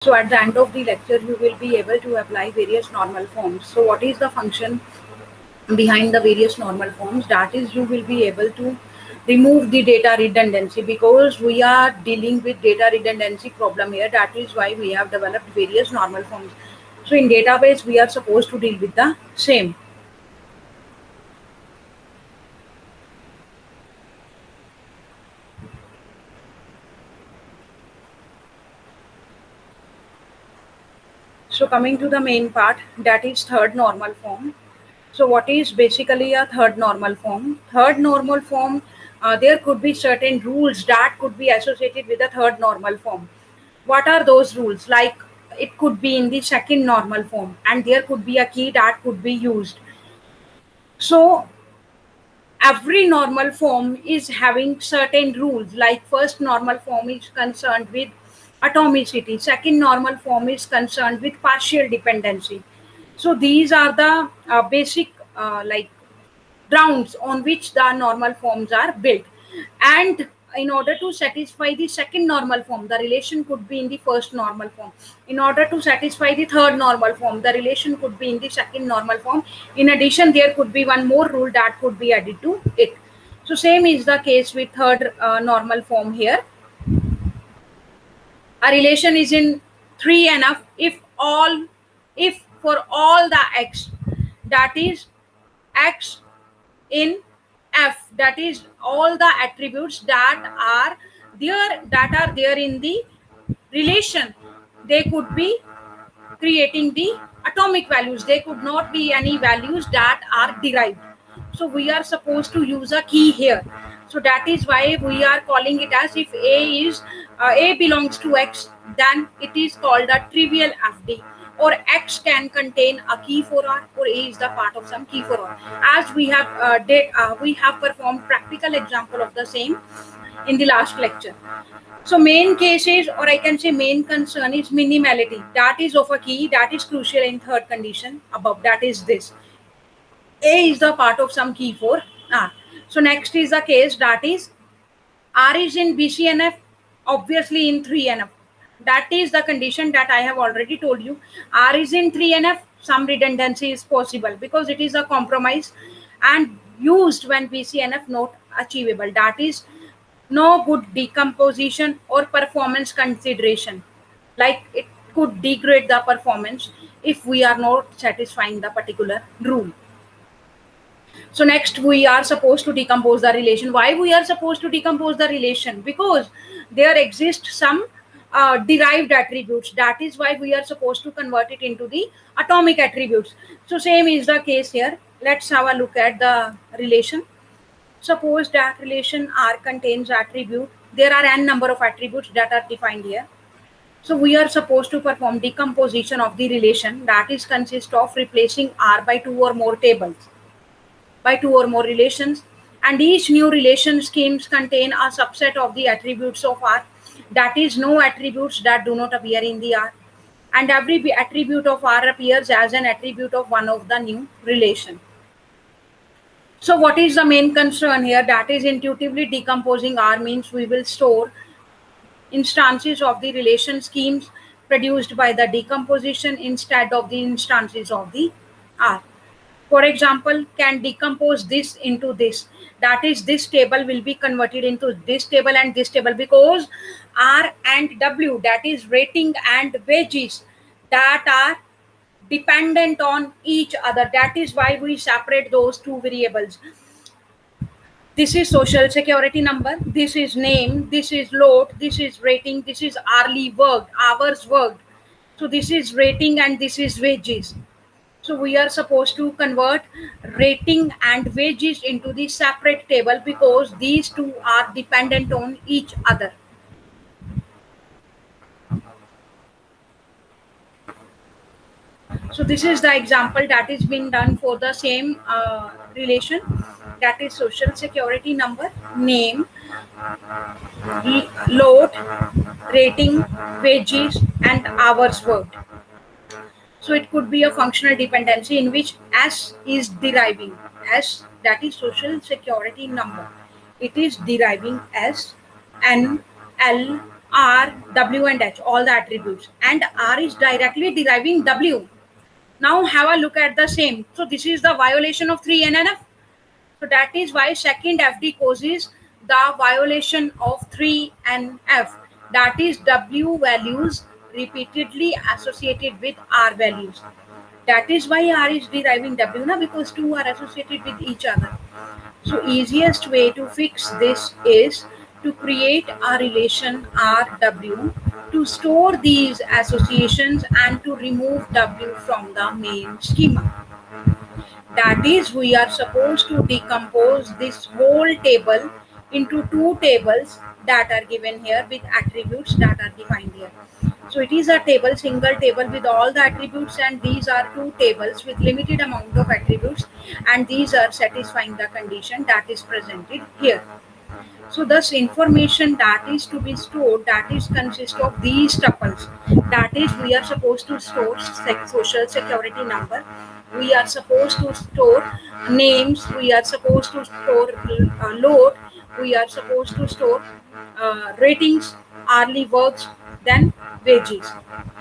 So at the end of the lecture, you will be able to apply various normal forms. So what is the function behind the various normal forms? That is, you will be able to remove the data redundancy, because we are dealing with data redundancy problem here. That is why we have developed various normal forms. So in database, we are supposed to deal with the same. So coming to the main part, that is third normal form. So what is basically a third normal form? Third normal form, there could be certain rules that could be associated with the third normal form. What are those rules? Like, it could be in the second normal form, and there could be a key that could be used. So every normal form is having certain rules. Like, first normal form is concerned with atomicity, second normal form is concerned with partial dependency. So these are the basic like grounds on which the normal forms are built. And in order to satisfy the second normal form, the relation could be in the first normal form. In order to satisfy the third normal form, the relation could be in the second normal form. In addition, there could be one more rule that could be added to it. So same is the case with third normal form here. A relation is in 3 enough if for all the x, that is x in f, that is all the attributes that are there in the relation, they could be creating the atomic values. They could not be any values that are derived. So we are supposed to use a key here. So that is why we are calling it as, if a belongs to x, then it is called a trivial fd, or x can contain a key for r, or a is the part of some key for r. As we have performed practical example of the same in the last lecture. So main cases, or I can say main concern, is minimality. That is of a key that is crucial in third condition above. That is this. A is the part of some key for R. So next is the case that is R is in BCNF, obviously in 3NF. That is the condition that I have already told you. R is in 3NF, some redundancy is possible because it is a compromise and used when BCNF not achievable. That is no good decomposition or performance consideration. Like, it could degrade the performance if we are not satisfying the particular rule. So next, we are supposed to decompose the relation. Why we are supposed to decompose the relation? Because there exist some derived attributes. That is why we are supposed to convert it into the atomic attributes. So same is the case here. Let's have a look at the relation. Suppose that relation R contains attribute. There are n number of attributes that are defined here. So we are supposed to perform decomposition of the relation, that is consist of replacing R by two or more tables, by two or more relations, and each new relation schemes contain a subset of the attributes of R, that is no attributes that do not appear in the R, and every attribute of R appears as an attribute of one of the new relation. So what is the main concern here? That is, intuitively decomposing R means we will store instances of the relation schemes produced by the decomposition instead of the instances of the R. For example, can decompose this into this. That is, this table will be converted into this table and this table, because R and W, that is rating and wages, that are dependent on each other. That is why we separate those two variables. This is social security number, this is name, this is load, this is rating, this is hourly worked, hours worked. So this is rating and this is wages. So we are supposed to convert rating and wages into the separate table, because these two are dependent on each other. So this is the example that is being done for the same relation, that is social security number, name, load, rating, wages, and hours worked. So it could be a functional dependency in which S is deriving. S, that is social security number. It is deriving S, N, L, R, W, and H, all the attributes, and R is directly deriving W. Now have a look at the same. So this is the violation of 3 N and F. So that is why second FD causes the violation of 3 and F. That is W values repeatedly associated with R values. That is why R is deriving W, na, because two are associated with each other. So easiest way to fix this is to create a relation RW to store these associations and to remove W from the main schema. That is, we are supposed to decompose this whole table into two tables that are given here with attributes that are defined here. So it is a table, single table with all the attributes, and these are two tables with limited amount of attributes, and these are satisfying the condition that is presented here. So thus information that is to be stored, that is consist of these tuples. That is, we are supposed to store social security number, we are supposed to store names, we are supposed to store load, we are supposed to store ratings, hourly works, then wages.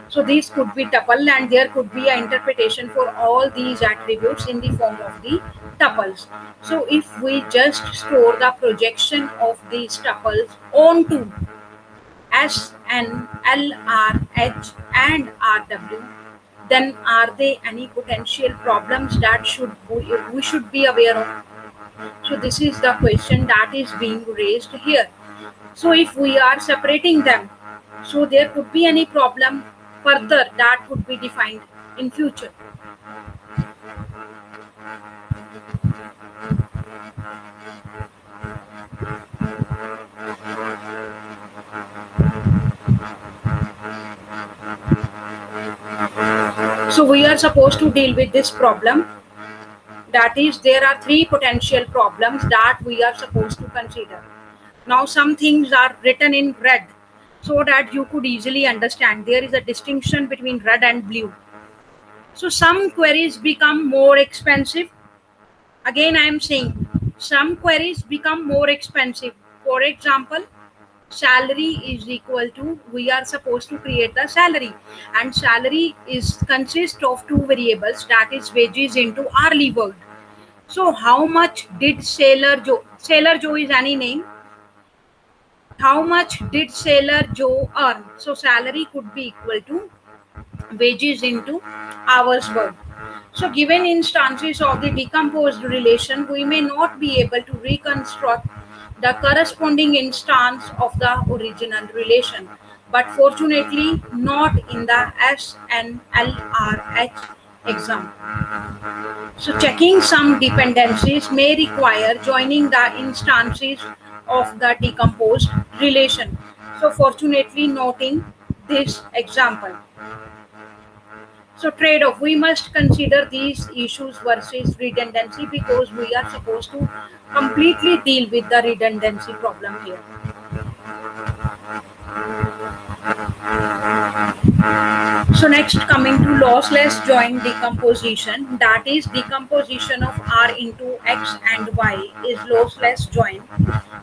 So these could be tuple, and there could be an interpretation for all these attributes in the form of the tuples. So if we just store the projection of these tuples onto S, N, L, R, H, and RW, then are there any potential problems that we should be aware of? So this is the question that is being raised here. So if we are separating them, so there could be any problem further that would be defined in future. So we are supposed to deal with this problem. That is, there are three potential problems that we are supposed to consider. Now some things are written in red so that you could easily understand. There is a distinction between red and blue. So some queries become more expensive. Again, I am saying some queries become more expensive. For example, salary is equal to, we are supposed to create the salary, and salary is consists of two variables, that is wages into hourly work. So how much did Sailor Joe is any name, how much did Sailor Joe earn? So salary could be equal to wages into hours worked. So given instances of the decomposed relation, we may not be able to reconstruct the corresponding instance of the original relation, but fortunately not in the SNLRH example. So checking some dependencies may require joining the instances of the decomposed relation. So fortunately not in this example. So trade-off, we must consider these issues versus redundancy, because we are supposed to completely deal with the redundancy problem here. So next, coming to lossless join decomposition, that is decomposition of R into X and Y is lossless join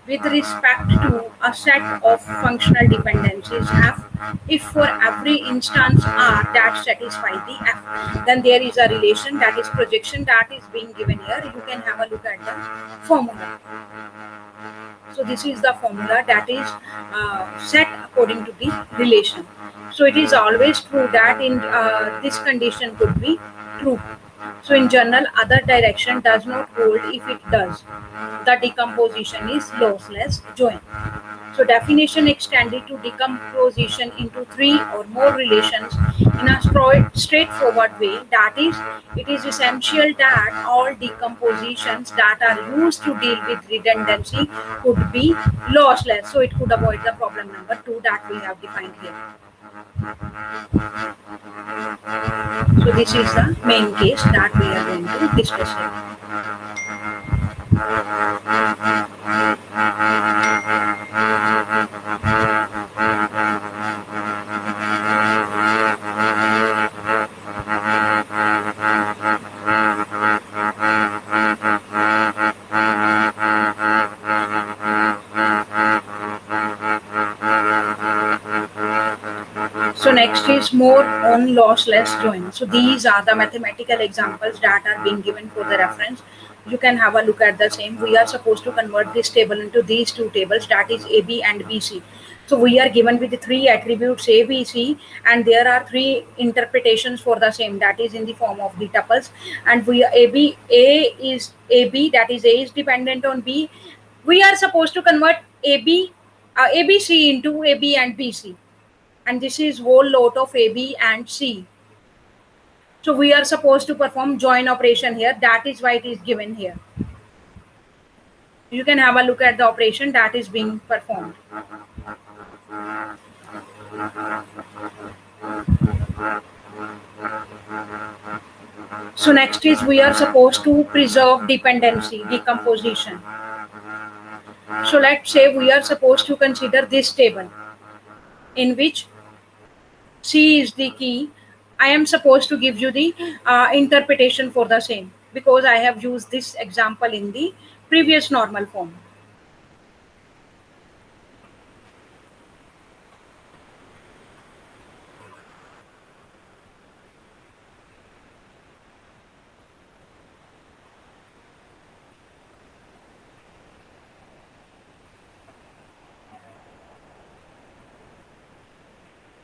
with respect to a set of functional dependencies F. If for every instance R that satisfies the F, then there is a relation, that is projection, that is being given here. You can have a look at the formula. So this is the formula that is set according to the relation. So it is always true that in this condition could be true. So in general, other direction does not hold. If it does, the decomposition is lossless join. So definition extended to decomposition into three or more relations in a straightforward way. That is, it is essential that all decompositions that are used to deal with redundancy could be lossless. So it could avoid the problem number 2 that we have defined here. So this is the main case that we are going to discuss here. next is more on lossless join. So these are the mathematical examples that are being given for the reference. You can have a look at the same. We are supposed to convert this table into these two tables, that is AB and BC. So we are given with the three attributes A, B, C, and there are three interpretations for the same, that is in the form of the tuples. And we A is AB, that is A is dependent on B. We are supposed to convert ABC into AB and BC, and this is whole lot of AB and C. So we are supposed to perform join operation here. That is why it is given here. You can have a look at the operation that is being performed. So next is we are supposed to preserve dependency, decomposition. So let's say we are supposed to consider this table in which C is the key. I am supposed to give you the interpretation for the same, because I have used this example in the previous normal form.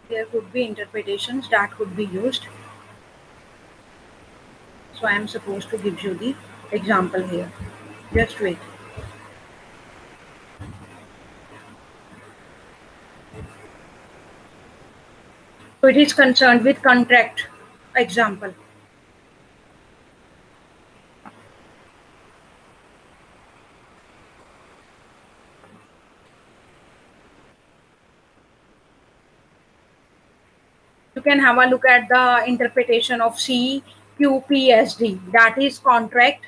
There could be interpretations that could be used. So I am supposed to give you the example here. Just wait. So it is concerned with contract example. You can have a look at the interpretation of CQPSD, that is contract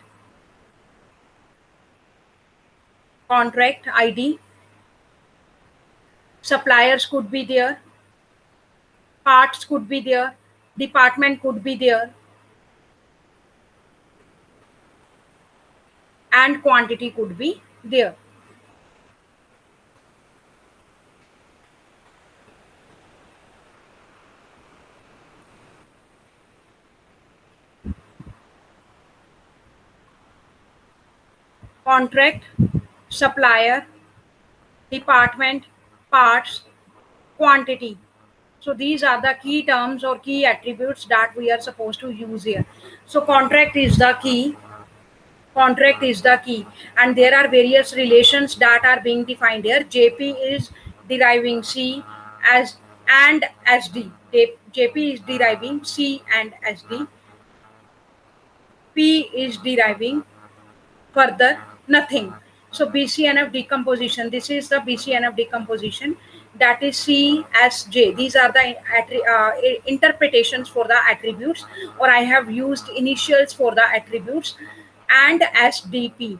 ID. Suppliers could be there, parts could be there, department could be there, and quantity could be there. Contract, supplier, department, parts, quantity. So these are the key terms or key attributes that we are supposed to use here. So contract is the key. Contract is the key, and there are various relations that are being defined here. JP is deriving C as and SD. JP is deriving C and SD. P is deriving further nothing. So BCNF decomposition, this is the BCNF decomposition, that is C as J. These are the interpretations for the attributes, or I have used initials for the attributes, and SDP.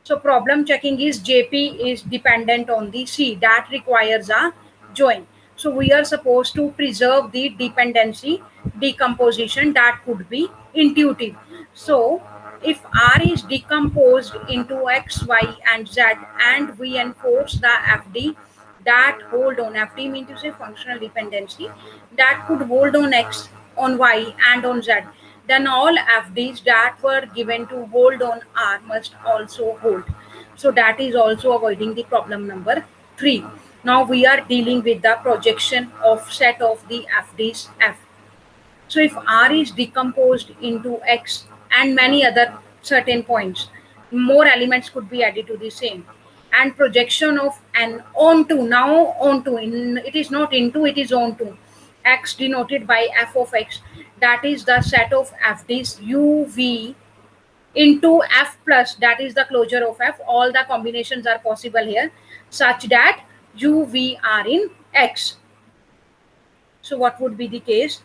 So problem checking is JP is dependent on the C, that requires a join. So we are supposed to preserve the dependency decomposition that could be intuitive. So if R is decomposed into X, Y, and Z, and we enforce the FD that hold on, FD means to say functional dependency, that could hold on X, on Y, and on Z, then all FDs that were given to hold on R must also hold. So that is also avoiding the problem number 3. Now we are dealing with the projection of set of the FDs F. So if R is decomposed into X and many other certain points, more elements could be added to the same. And projection of an onto, now onto, it is not into, it is onto. X denoted by F of X, that is the set of FDs UV into F plus, that is the closure of F. All the combinations are possible here such that UV are in X. So what would be the case?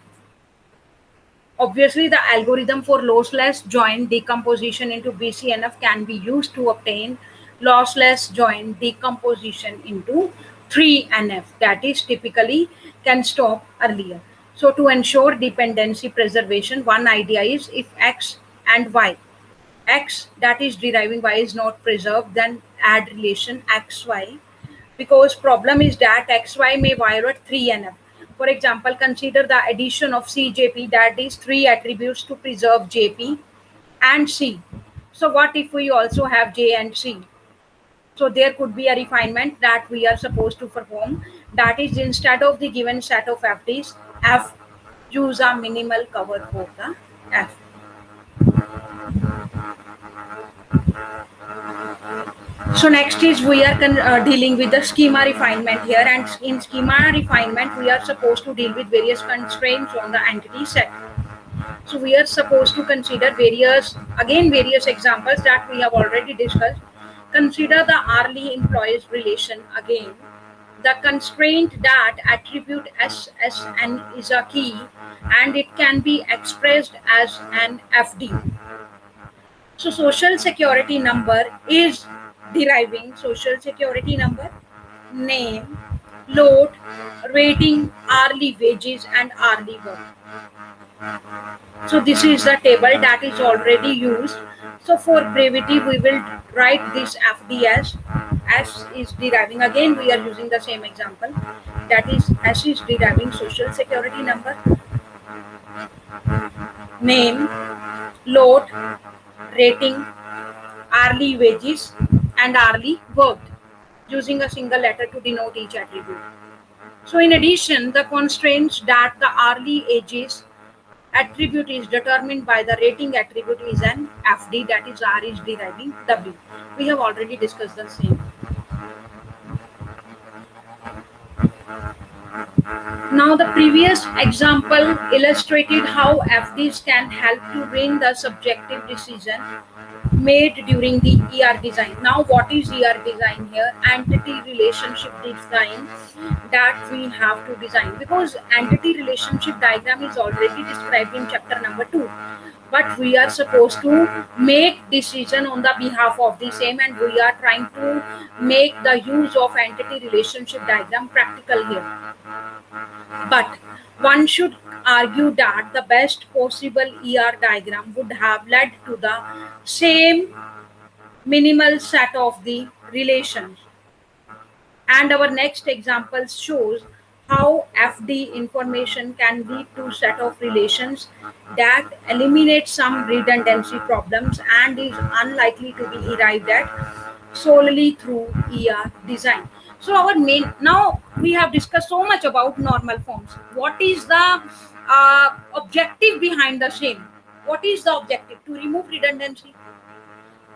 Obviously, the algorithm for lossless join decomposition into BCNF can be used to obtain lossless join decomposition into 3NF, that is typically can stop earlier. So to ensure dependency preservation, one idea is if X and Y, X that is deriving Y is not preserved, then add relation XY, because problem is that XY may violate 3NF. For example, consider the addition of CJP, that is three attributes to preserve JP and C. So what if we also have J and C? So there could be a refinement that we are supposed to perform. That is, instead of the given set of FDs, F, use a minimal cover for the F. So next is we are dealing with the schema refinement here, and in schema refinement we are supposed to deal with various constraints on the entity set. So we are supposed to consider various examples that we have already discussed. Consider the hourly employees relation again. The constraint that attribute SSN is a key and it can be expressed as an FD. So social security number is deriving social security number, name, load, rating, hourly wages and hourly work. So this is the table that is already used. So for brevity, we will write this FDS. S is deriving. Again, we are using the same example. That is, S is deriving social security number, name, load, rating, hourly wages, and hourly worked, using a single letter to denote each attribute. So in addition, the constraints that the hourly wages attribute is determined by the rating attribute is an FD, that is R is deriving W. We have already discussed the same. Now the previous example illustrated how FDs can help to bring the subjective decision made during the ER design. Now what is ER design here? Entity relationship design that we have to design, because entity relationship diagram is already described in chapter number 2, but we are supposed to make decision on the behalf of the same, and we are trying to make the use of entity relationship diagram practical here. But one should argue that the best possible ER diagram would have led to the same minimal set of the relations. And our next example shows how FD information can lead to set of relations that eliminate some redundancy problems and is unlikely to be arrived at solely through ER design. So our main, now we have discussed so much about normal forms. What is the objective behind the same? What is the objective? To remove redundancy.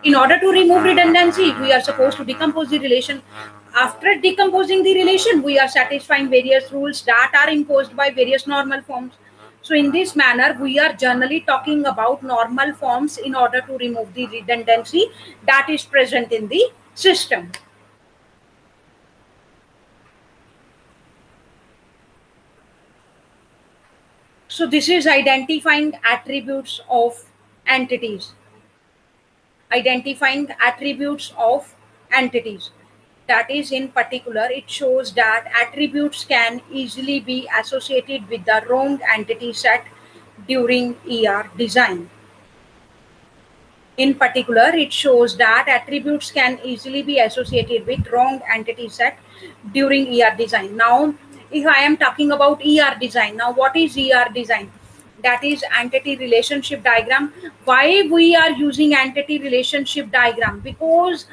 In order to remove redundancy, we are supposed to decompose the relation. After decomposing the relation, we are satisfying various rules that are imposed by various normal forms. So in this manner, we are generally talking about normal forms in order to remove the redundancy that is present in the system. So this is identifying attributes of entities. Identifying attributes of entities. That is, in particular, it shows that attributes can easily be associated with the wrong entity set during ER design. In particular, it shows that attributes can easily be associated with wrong entity set during ER design. Now, if I am talking about ER design, now what is ER design? That is entity relationship diagram. Why we are using entity relationship diagram? Because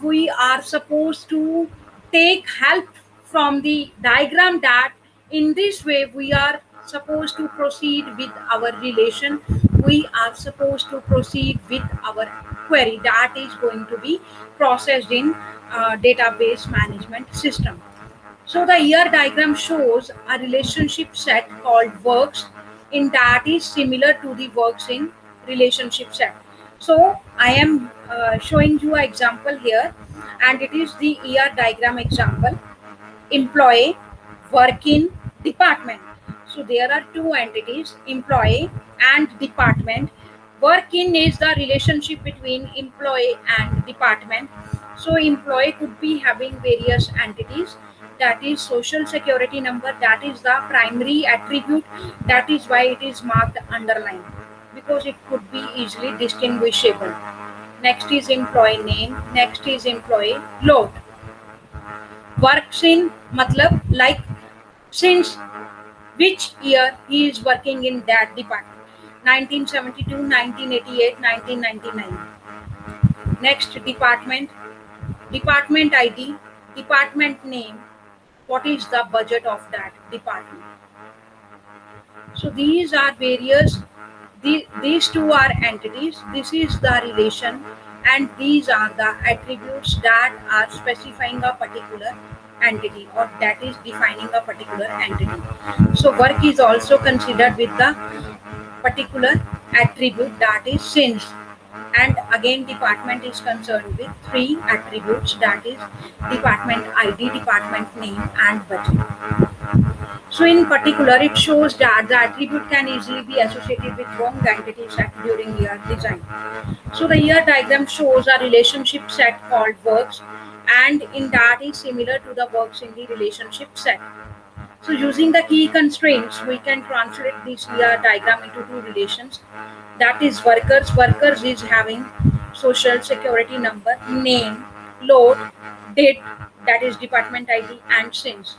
we are supposed to take help from the diagram, that in this way we are supposed to proceed with our relation. We are supposed to proceed with our query that is going to be processed in database management system. So the ER diagram shows a relationship set called works in that is similar to the works in relationship set. So I am showing you an example here, and it is the ER diagram example. Employee, work in, department. So there are two entities, employee and department. Work in is the relationship between employee and department. So employee could be having various entities. That is social security number, that is the primary attribute. That is why it is marked underline, because it could be easily distinguishable. Next is employee name, next is employee load. Works in matlab, like since which year he is working in that department. 1972, 1988, 1999. Next, department, department ID, department name, what is the budget of that department. So these are various, these two are entities, this is the relation, and these are the attributes that are specifying a particular entity or that is defining a particular entity. So work is also considered with the particular attribute, that is since. And again department is concerned with three attributes, that is department ID, department name, and budget. So in particular, it shows that the attribute can easily be associated with wrong entity set during year design. So the year diagram shows a relationship set called works, and in that is similar to the works in the relationship set. So using the key constraints, we can translate this year diagram into two relations. That is workers. Workers is having social security number, name, load, date, that is department ID, and since.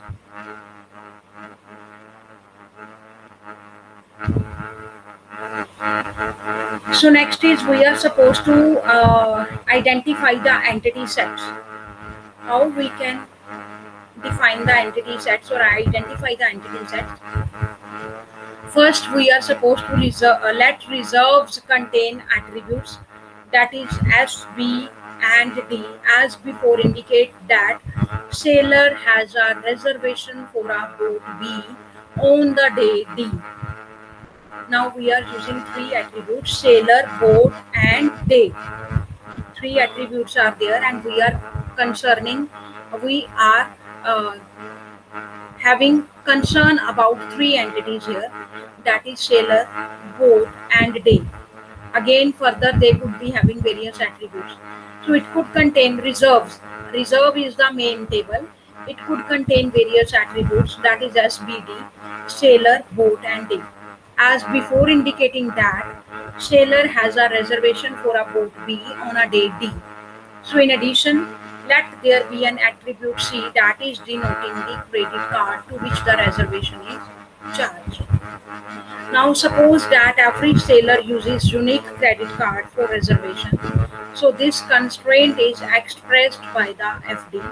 So next is we are supposed to identify the entity sets. How we can define the entity sets or identify the entity sets? First, we are supposed to let reserves contain attributes, that is S, B, and D, as before indicate that sailor has a reservation for a boat B on the day D. Now we are using three attributes, sailor, boat, and day. Three attributes are there, and we are uh, having concern about three entities here, that is sailor, boat, and day. Again further they could be having various attributes, so it could contain reserves. Reserve is the main table. It could contain various attributes, that is SBD, sailor, boat, and day, as before indicating that sailor has a reservation for a boat B on a day D. So in addition, let there be an attribute C, that is denoting the credit card to which the reservation is charged. Now suppose that every sailor uses unique credit card for reservation. So this constraint is expressed by the FD,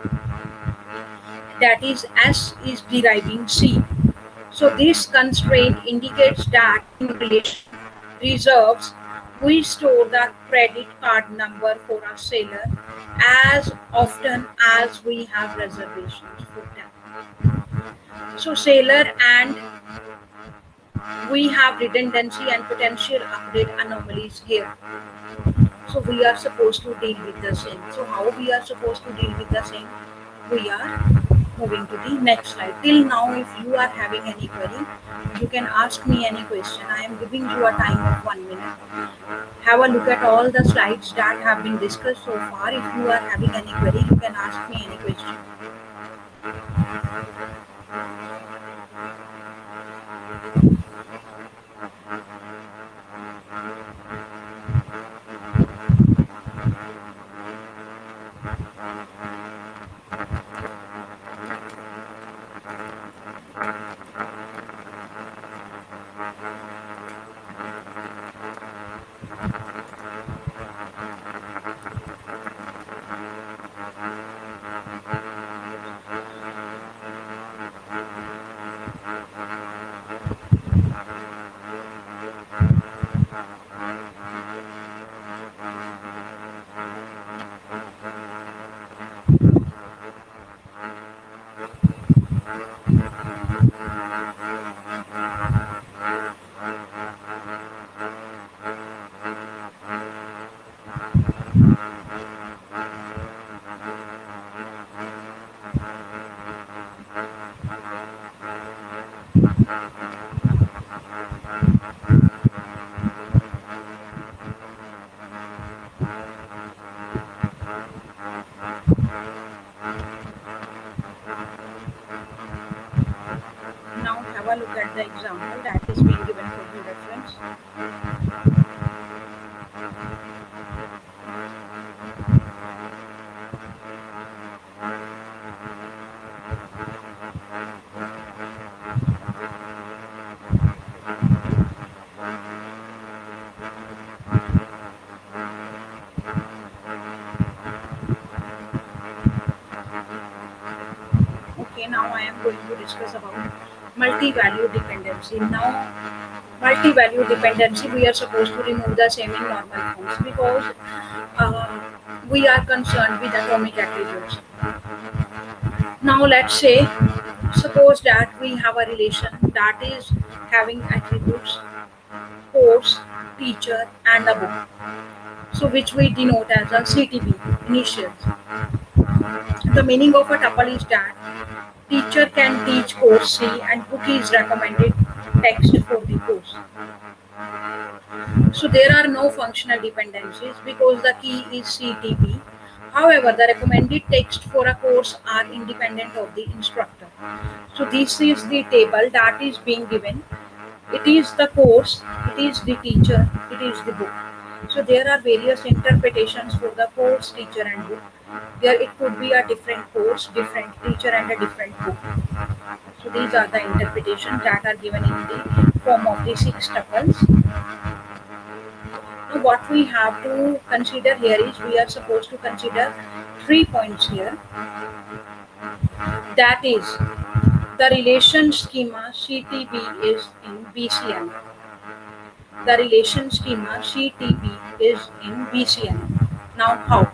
that is S is deriving C. So this constraint indicates that in relation reserves, we store the credit card number for a sailor as often as we have reservations for them. So sailor and we have redundancy and potential upgrade anomalies here. So we are supposed to deal with the same. So how we are supposed to deal with the same? We are moving to the next slide. Till now, if you are having any query, you can ask me any question. I am giving you a time of 1 minute. Have a look at all the slides that have been discussed so far. If you are having any query, you can ask me any question. Now have a look at the example that is being given for your reference. I am going to discuss about multi-value dependency. Now, multi-value dependency, we are supposed to remove the same in normal forms because we are concerned with atomic attributes. Now, let's say, suppose that we have a relation that is having attributes course, teacher, and a book. So, which we denote as a CTB, initials. The meaning of a tuple is that teacher can teach course C and book is recommended text for the course. So there are no functional dependencies because the key is CTB. However, the recommended text for a course are independent of the instructor. So this is the table that is being given. It is the course, it is the teacher, it is the book. So there are various interpretations for the course, teacher, and book. There it could be a different course, different teacher, and a different book. So these are the interpretations that are given in the form of the six tuples. Now what we have to consider here is we are supposed to consider 3 points here. That is the relation schema CTB is in BCN. The relation schema CTB is in BCNF. Now how?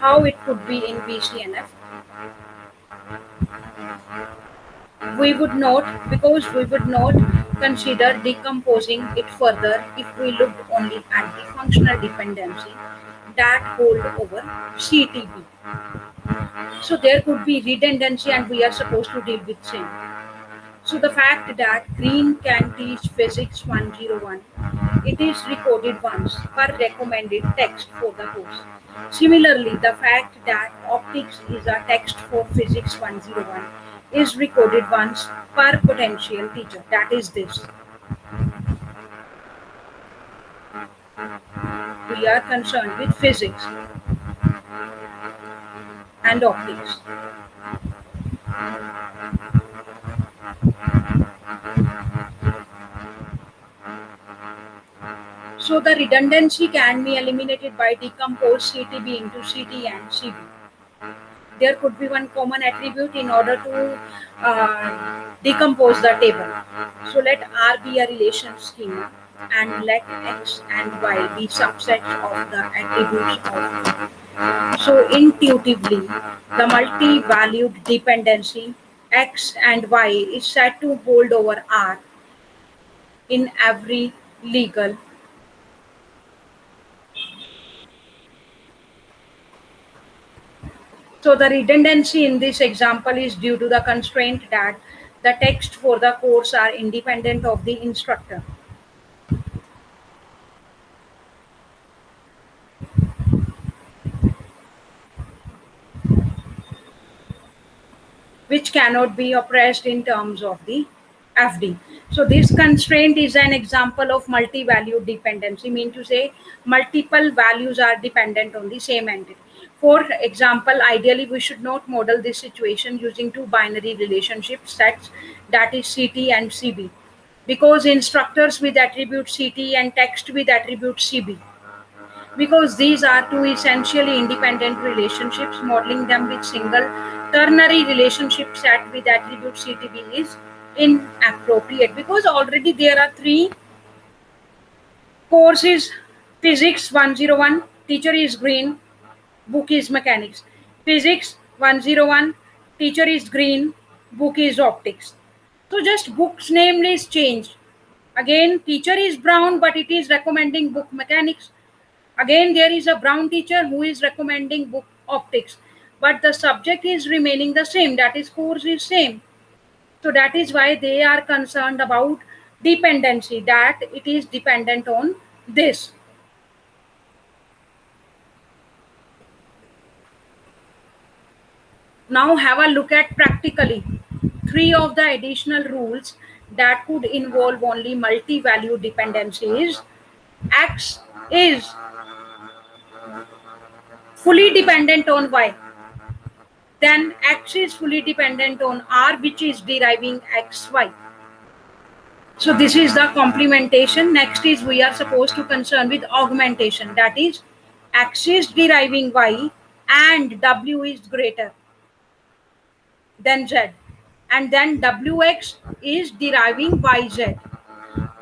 How it could be in BCNF? We would not, because we would not consider decomposing it further if we looked only at the functional dependency that hold over CTB. So there could be redundancy and we are supposed to deal with same. So the fact that Green can teach Physics 101, it is recorded once per recommended text for the course. Similarly, the fact that Optics is a text for Physics 101 is recorded once per potential teacher. That is this. We are concerned with physics and optics. So the redundancy can be eliminated by decompose CTB into CT and CB. There could be one common attribute in order to decompose the table. So let R be a relation schema and let X and Y be subsets of the attributes of. So intuitively, the multi-valued dependency X and Y is said to hold over R in every legal. So the redundancy in this example is due to the constraint that the text for the course are independent of the instructor. Which cannot be oppressed in terms of the FD. So this constraint is an example of multi-value dependency, mean to say multiple values are dependent on the same entity. For example, ideally we should not model this situation using two binary relationship sets, that is CT and CB, because instructors with attribute CT and text with attribute CB, because these are two essentially independent relationships, modeling them with single ternary relationship set with attribute CTB is inappropriate because already there are three courses: Physics 101, teacher is Green, book is Mechanics. Physics 101, teacher is Green, book is Optics. So just book's name is changed. Again, teacher is Brown, but it is recommending book Mechanics. Again, there is a Brown teacher who is recommending book Optics, but the subject is remaining the same, that is course is same. So that is why they are concerned about dependency, that it is dependent on this. Now have a look at practically three of the additional rules that could involve only multi-value dependencies. X is fully dependent on Y. Then X is fully dependent on R, which is deriving XY. So this is the complementation. Next is we are supposed to concern with augmentation. That is X is deriving Y and W is greater. then Z, and then Wx is deriving yz.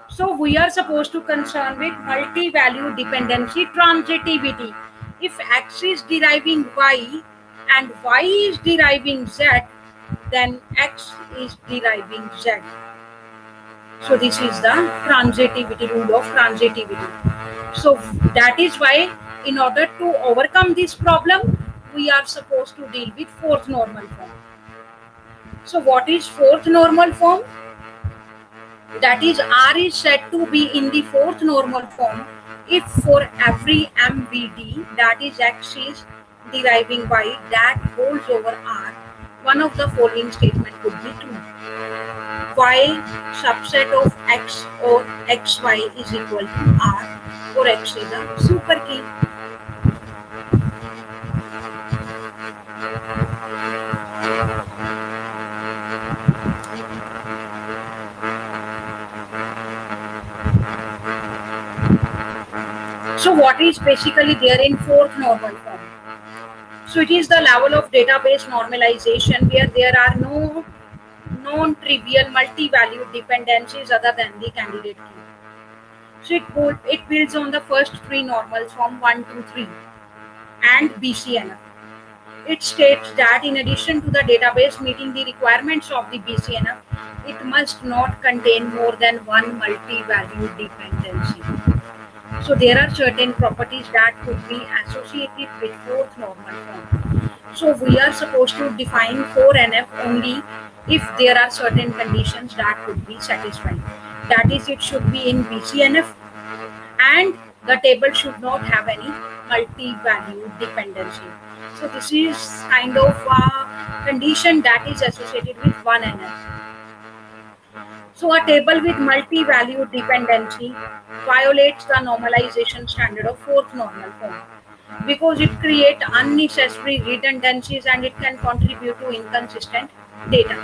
So we are supposed to concern with multi-value dependency transitivity. If x is deriving y and y is deriving z, then x is deriving z. So this is the transitivity, rule of transitivity. So that is why in order to overcome this problem, we are supposed to deal with fourth normal form. So what is fourth normal form? That is, R is said to be in the fourth normal form if for every MVD, that is X is deriving Y, that holds over R, one of the following statement could be true. Y subset of X or XY is equal to R, or X is a super key. So what is basically there in fourth normal form? So it is the level of database normalization where there are no non-trivial multi-valued dependencies other than the candidate key. So it builds on the first three normals from 1 to 3 and BCNF. It states that in addition to the database meeting the requirements of the BCNF, it must not contain more than one multi-valued dependency. So there are certain properties that could be associated with fourth normal form. So we are supposed to define 4NF only if there are certain conditions that could be satisfied. That is, it should be in BCNF and the table should not have any multi-value dependency. So this is kind of a condition that is associated with 1NF. So a table with multi-value dependency violates the normalization standard of fourth normal form because it creates unnecessary redundancies and it can contribute to inconsistent data.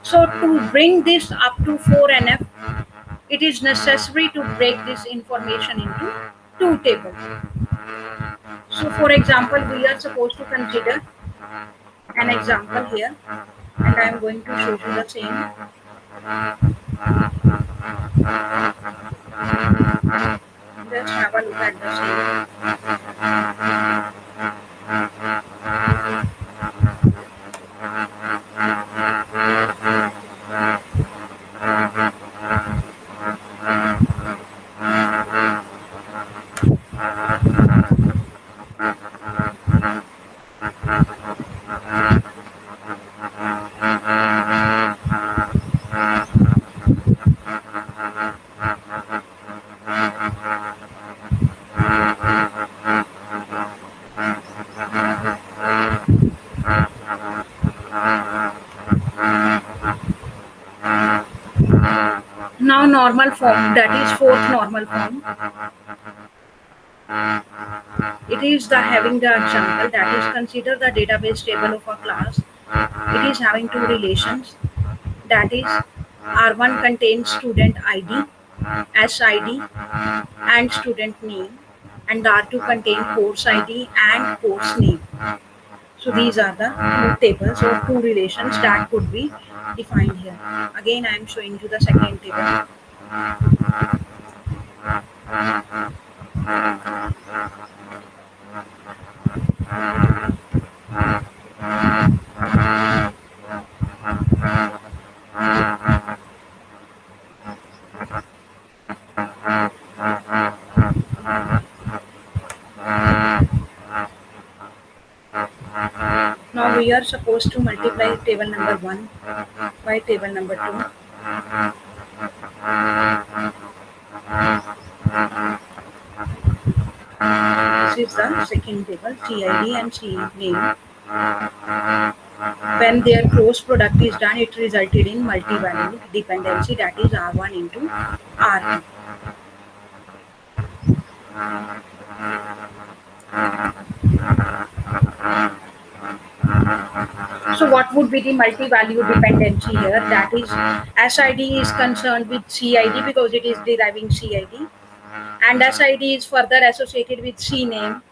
So to bring this up to 4NF, it is necessary to break this information into two tables. So for example, we are supposed to consider an example here, and I am going to show you the same. Let's have a look at the now normal form, that is fourth normal form. It is the having the example, that is, consider the database table of a class. It is having two relations, that is, R1 contains student ID, SID and student name, and R2 contain course ID and course name. So these are the two tables or two relations that could be defined here. Again, I am showing you the second table. Now we are supposed to multiply table number 1 by table number 2. This is the second table, CID and C name. When their cross product is done, it resulted in multi-value dependency, that is R1 into R2. So what would be the multi-value dependency here? That is, SID is concerned with CID because it is deriving CID, and SID is further associated with C name,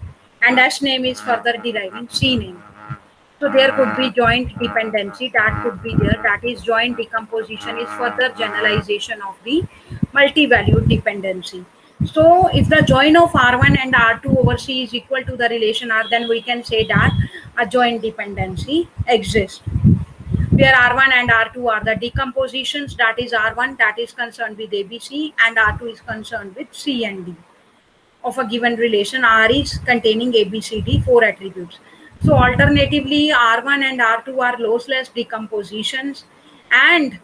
and S name is further deriving C name. So there could be joint dependency that could be there. That is joint decomposition is further generalization of the multi-valued dependency. So if the join of R1 and R2 over C is equal to the relation R, then we can say that a joint dependency exists. Where R1 and R2 are the decompositions, that is R1 that is concerned with ABC and R2 is concerned with C and D of a given relation. R is containing ABCD, four attributes. So alternatively, R1 and R2 are lossless decompositions, and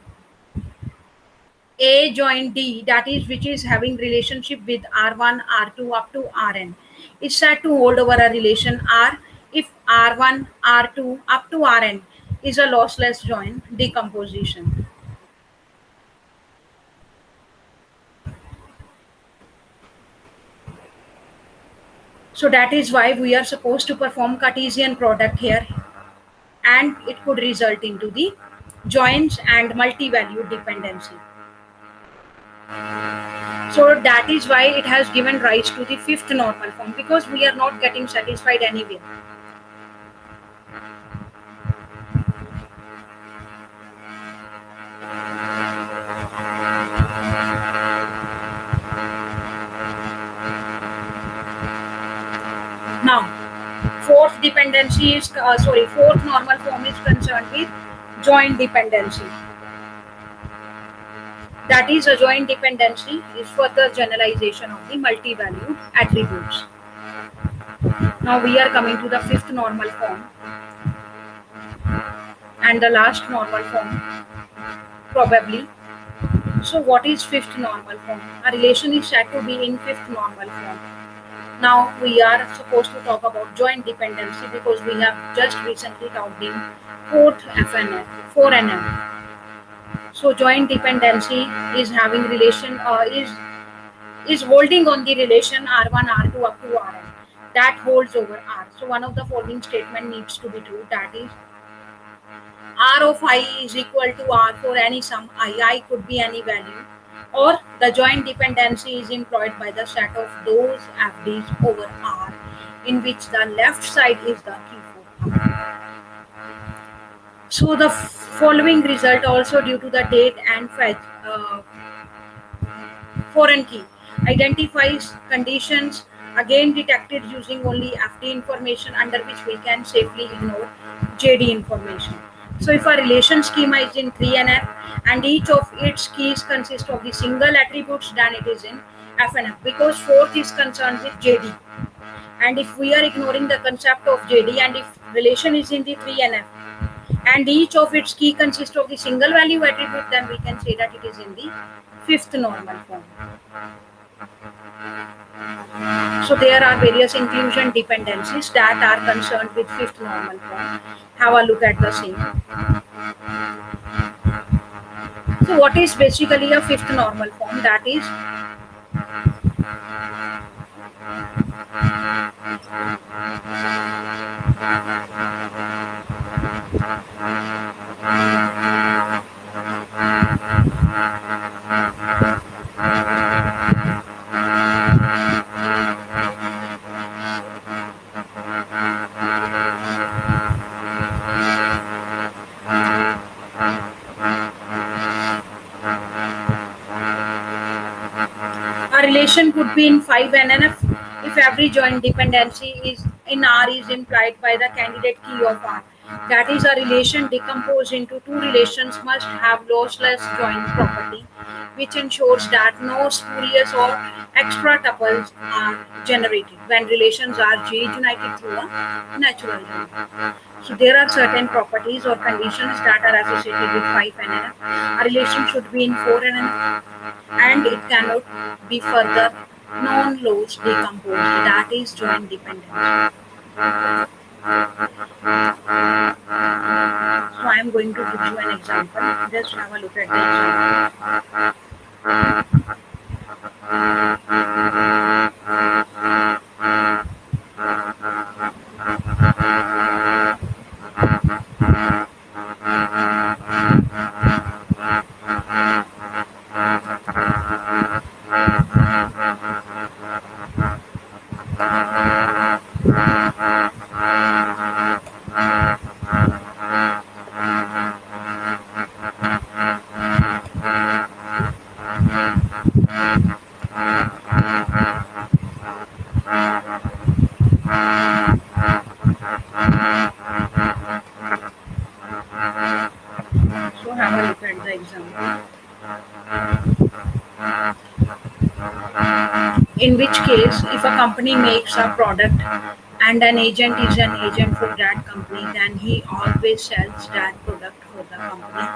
A joint D, that is which is having relationship with R1, R2 up to Rn, is said to hold over a relation R if R1, R2 up to Rn is a lossless joint decomposition. So that is why we are supposed to perform Cartesian product here, and it could result into the joins and multi-value dependency. So that is why it has given rise to the fifth normal form, because we are not getting satisfied anyway. Now, fourth normal form is concerned with joint dependency. That is, a joint dependency is further generalization of the multi-valued attributes. Now we are coming to the fifth normal form and the last normal form, probably. So what is fifth normal form? A relation is said to be in fifth normal form. Now we are supposed to talk about joint dependency because we have just recently talked in fourth FNF, 4NF. So joint dependency is having relation is holding on the relation R1, R2 up to Rn that holds over R. So one of the following statement needs to be true, that is R of I is equal to R for any sum I could be any value, or the joint dependency is employed by the set of those FDs over R in which the left side is the key for R. So the following result also due to the date and fetch foreign key identifies conditions again detected using only FD information, under which we can safely ignore JD information. So if a relation schema is in 3NF and each of its keys consists of the single attributes, then it is in FNF, because fourth is concerned with JD. And if we are ignoring the concept of JD and if relation is in the 3NF and each of its key consists of the single value attribute, then we can say that it is in the fifth normal form. So there are various inclusion dependencies that are concerned with fifth normal form. Have a look at the same. So what is basically a fifth normal form? That is a relation could be in 5NF if every joint dependency is in R is implied by the candidate key of R. That is, a relation decomposed into two relations must have lossless joint property, which ensures that no spurious or extra tuples are generated when relations are J united through a natural join. So there are certain properties or conditions that are associated with 5NF. A relation should be in 4NF and it cannot be further non-loss decomposed. That is joint dependence. So I am going to give you an example. Just have a look at the example. in which case if a company makes a product and an agent is an agent for that company, then he always sells that product for the company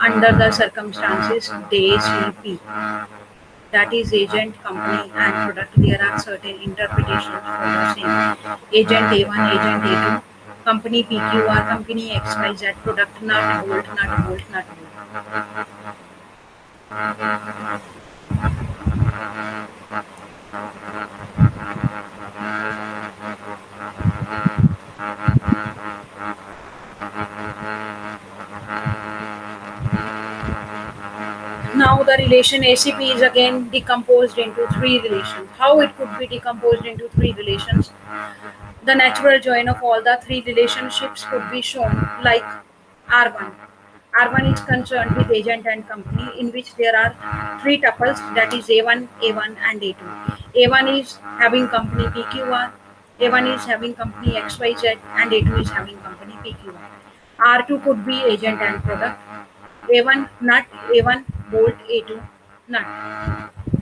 under the circumstances DCP, that is agent, company and product. There are certain interpretations for the same: agent A1, agent A2, company PQR, company XYZ, product nut bolt, nut bolt, nut bolt. Now the relation ACP is again decomposed into three relations. How it could be decomposed into three relations? The natural join of all the three relationships could be shown like R1. R1 is concerned with agent and company, in which there are three tuples, that is A1, A1 and A2. A1 is having company PQR, A1 is having company XYZ and A2 is having company PQR. R2 could be agent and product. A1 nut, A1 bolt, A2 nut.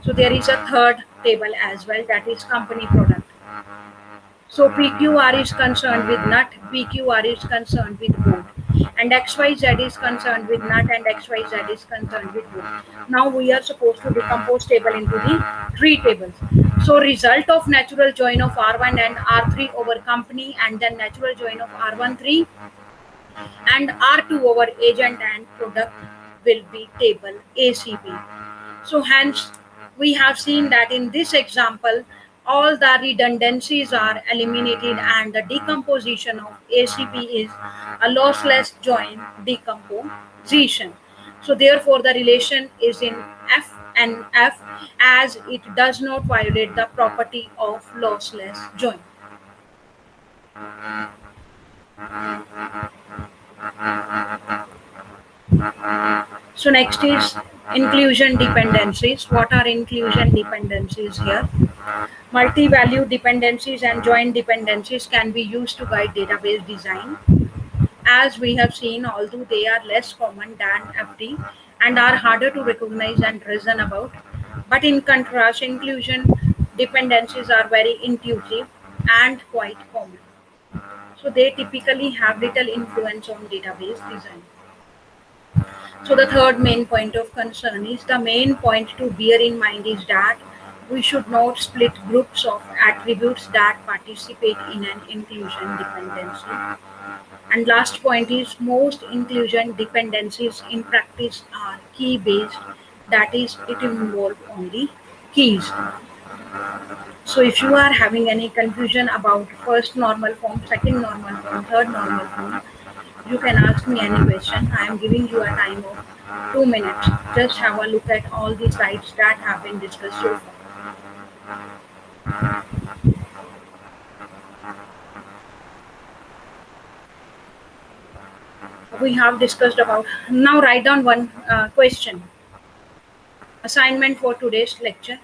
So there is a third table as well, that is company product. So PQR is concerned with nut, PQR is concerned with bolt, and XYZ is concerned with nut and XYZ is concerned with bolt. Now we are supposed to decompose table into the three tables. So result of natural join of R1 and R3 over company, and then natural join of R13 and R2 over agent and product will be table ACP. So hence we have seen that in this example all the redundancies are eliminated and the decomposition of ACP is a lossless join decomposition. So therefore the relation is in F and F, as it does not violate the property of lossless join. So next is inclusion dependencies. What are inclusion dependencies here? Multi-value dependencies and joint dependencies can be used to guide database design. As we have seen, although they are less common than FD and are harder to recognize and reason about, but in contrast, inclusion dependencies are very intuitive and quite common. So they typically have little influence on database design. So the third main point of concern is, the main point to bear in mind is that we should not split groups of attributes that participate in an inclusion dependency. And last point is, most inclusion dependencies in practice are key based, that is, it involves only keys. So if you are having any confusion about first normal form, second normal form, third normal form, you can ask me any question. I am giving you a time of 2 minutes. Just have a look at all the slides that have been discussed so far. We have discussed about. Now write down one question. Assignment for today's lecture.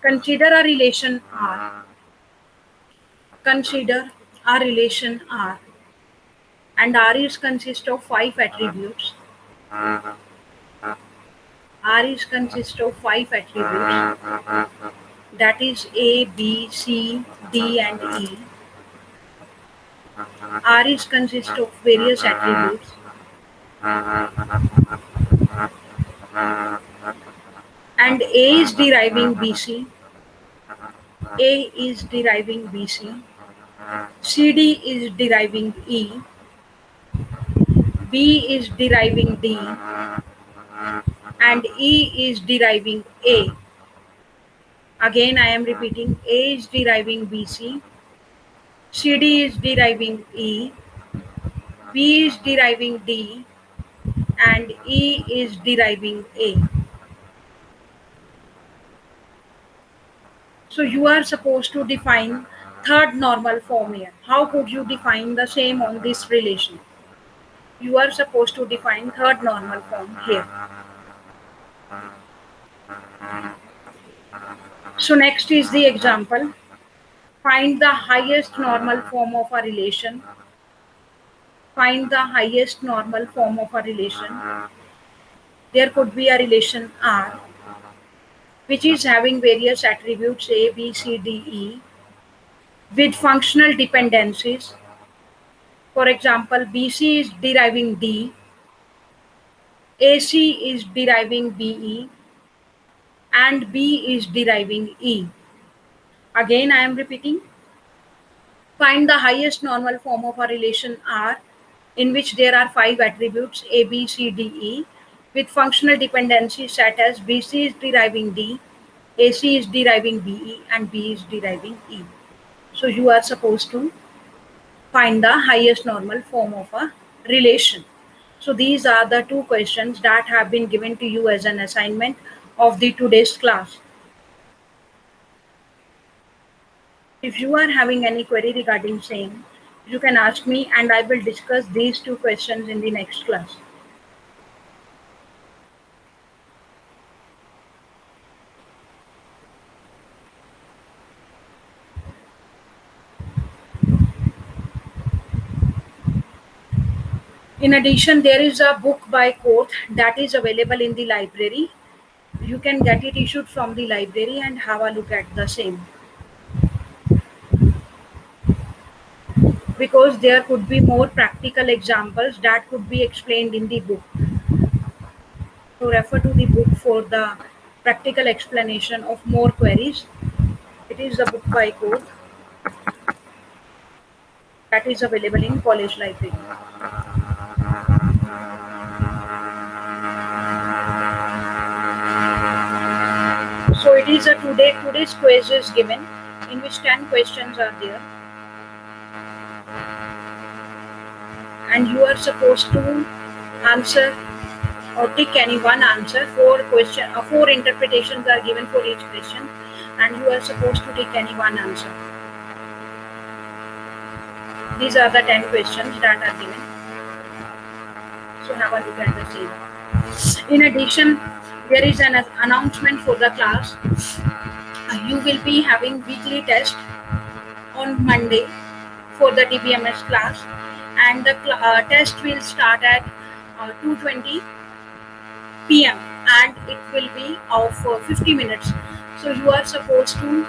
Consider a relation R. Consider a relation R, and R is consist of 5 attributes. R is consist of 5 attributes, that is A, B, C, D and E. R is consist of various attributes. And A is deriving BC. A is deriving BC. CD is deriving E. B is deriving D. And E is deriving A. Again I am repeating, A is deriving BC. CD is deriving E. B is deriving D. And E is deriving A. So you are supposed to define third normal form here. How could you define the same on this relation? You are supposed to define third normal form here. So next is the example. Find the highest normal form of a relation. Find the highest normal form of a relation. There could be a relation R, which is having various attributes A, B, C, D, E, with functional dependencies. For example, BC is deriving D, AC is deriving BE, and B is deriving E. Again, I am repeating. Find the highest normal form of a relation R in which there are 5 attributes A, B, C, D, E with functional dependencies set as BC is deriving D, AC is deriving BE, and B is deriving E. So you are supposed to find the highest normal form of a relation. So these are the two questions that have been given to you as an assignment of the today's class. If you are having any query regarding same, you can ask me and I will discuss these two questions in the next class. In addition, there is a book by Koth that is available in the library. You can get it issued from the library and have a look at the same. Because there could be more practical examples that could be explained in the book. So refer to the book for the practical explanation of more queries. It is a book by Koth that is available in college library. So it is a today's quiz is given in which 10 questions are there. And you are supposed to answer or tick any one answer. Four interpretations are given for each question and you are supposed to tick any one answer. These are the 10 questions that are given. So have a look at the same. In addition, there is an announcement for the class. You will be having weekly test on Monday for the DBMS class, and the test will start at 2:20 p.m. and it will be of 50 minutes. So you are supposed to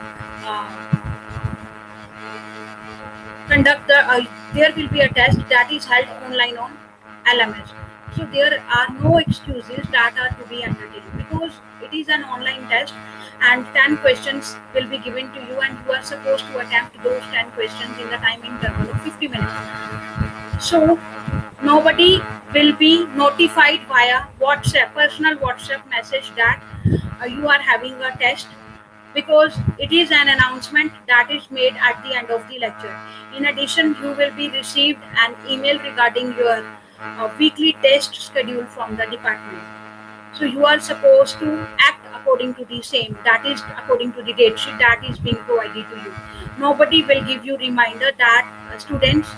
conduct there will be a test that is held online on LMS. So there are no excuses that are to be undertaken because it is an online test and 10 questions will be given to you and you are supposed to attempt those 10 questions in the time interval of 50 minutes. So nobody will be notified via WhatsApp, personal WhatsApp message that you are having a test because it is an announcement that is made at the end of the lecture. In addition, you will be received an email regarding your weekly test schedule from the department. So you are supposed to act according to the same, that is according to the date sheet that is being provided to you. Nobody will give you reminder that students,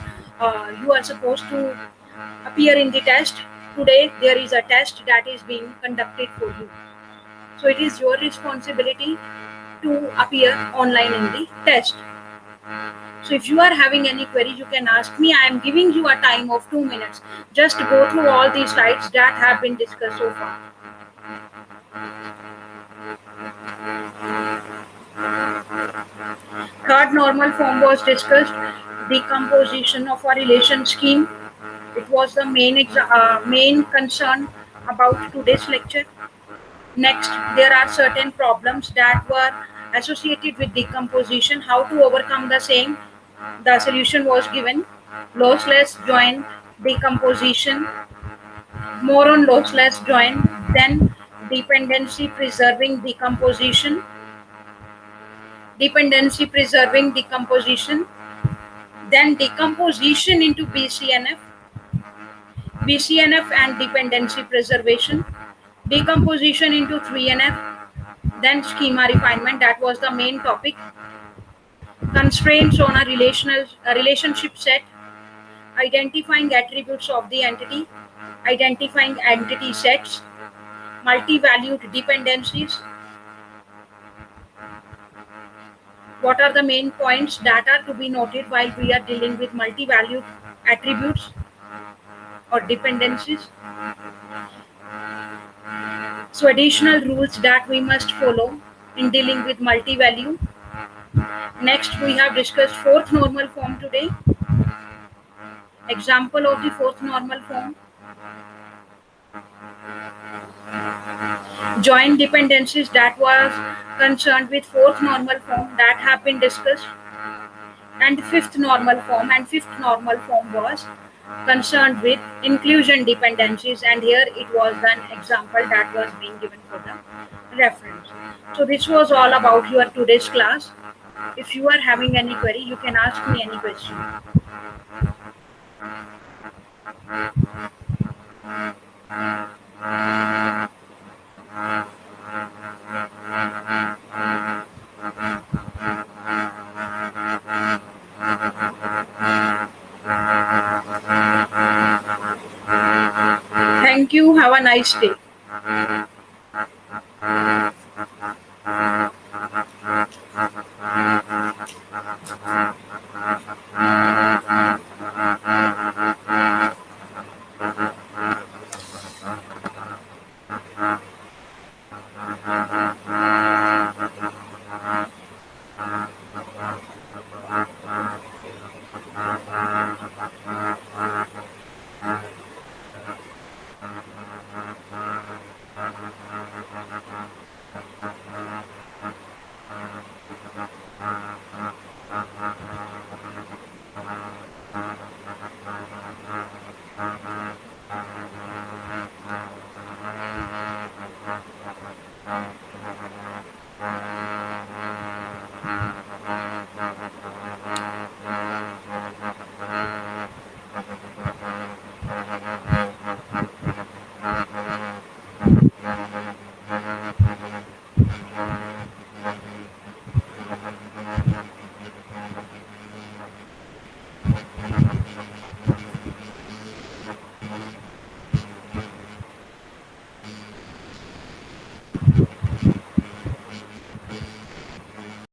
you are supposed to appear in the test. Today there is a test that is being conducted for you. So it is your responsibility to appear online in the test. So if you are having any query, you can ask me. I am giving you a time of 2 minutes. Just go through all these slides that have been discussed so far. Third normal form was discussed, decomposition of a relation scheme. It was the main concern about today's lecture. Next, there are certain problems that were associated with decomposition. How to overcome the same? The solution was given. Lossless join decomposition, more on lossless join, then dependency preserving decomposition, then decomposition into BCNF, BCNF and dependency preservation, decomposition into 3NF, then schema refinement. That was the main topic. Constraints on a relationship set, identifying attributes of the entity, identifying entity sets, multi-valued dependencies, What are the main points that are to be noted while we are dealing with multi-valued attributes or dependencies? So additional rules that we must follow in dealing with multi-value. Next, we have discussed fourth normal form today. Example of the fourth normal form. Joint dependencies that was concerned with fourth normal form that have been discussed, and fifth normal form. And fifth normal form was concerned with inclusion dependencies, and here it was an example that was being given for the reference. So this was all about your today's class. If you are having any query, you can ask me any question. Thank you. Have a nice day.